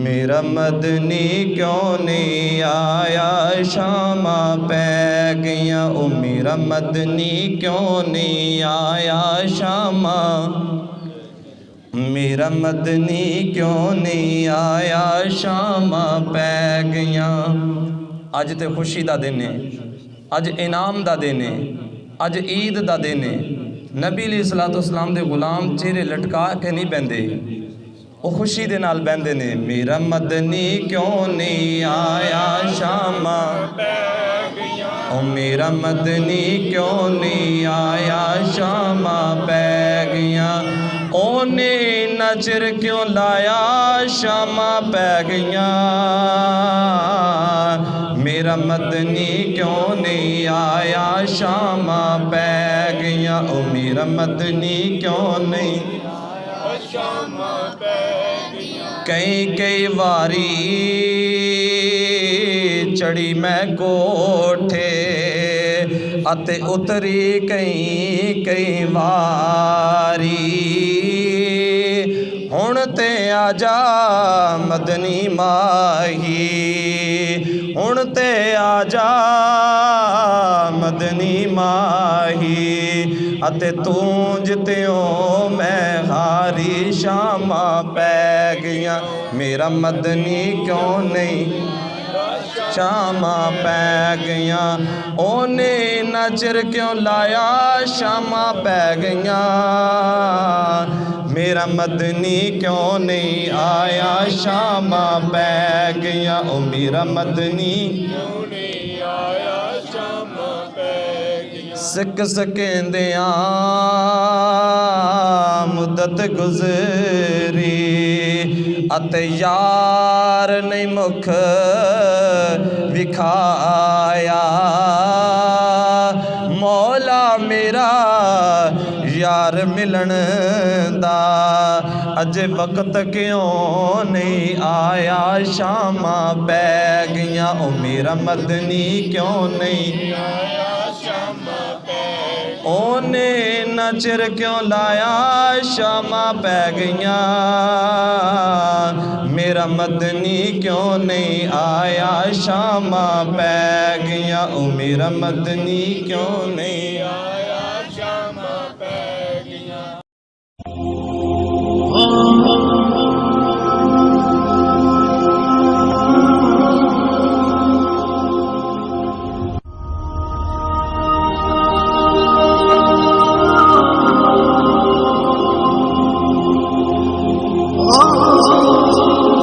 मेरा मदनी क्यों नहीं आया, शामा पै गईयां। ओ मेरा मदनी क्यों नहीं आया, शामा मेरा मदनी क्यों नहीं आया, शामा पै गईयां। अज तो खुशी का दिन है, अज इनाम का दिन है, अज ईद का दिन है। नबी अलैहिस्सलाम दे गुलाम चेहरे लटका के नहीं बहते, वो खुशी दे नाल बहते ने। मेरा मदनी क्यों नहीं आया, शामा ओ मेरा मदनी क्यों नहीं आया, शामा पै गईयां। ओने इन्ना चिर क्यों लाया, शामा पै गईयां। मेरा मदनी क्यों नहीं आया, शामा पै गईयां। ओ मेरा मदनी क्यों नहीं आया, शामा पै गईयां। कई वारी चढ़ी मैं कोठे अते उतरी कई वारी। हुण ते आजा मदनी माही, हुण ते आजा मदनी माही। अते तूं जित्यों मैं हारी, शामा पै गईयां। मेरा मदनी क्यों नहीं, शामा पै गईयां। ओने इन्ना चिर क्यों लाया, शामा पै गईयां। मेरा मदनी क्यों नहीं आया, शामा पै गईयां। ओ मेरा मदनी क्यों नहीं आया, शामा पै गईयां। सिक सकेंदियां मुद्दत गुज़री अते यार नहीं मुख विखाया। मौला मेरा यार मिलन दा अजे वक्त क्यों नहीं आया, शामा पै गईयां। ओ मेरा मदनी क्यों नहीं आया, शामा पै गईयां। ओने इन्ना चिर क्यों लाया, शामा पै गईयां। मेरा मदनी क्यों नहीं आया, शामा पै गईयां। ओ मेरा मदनी क्यों नहीं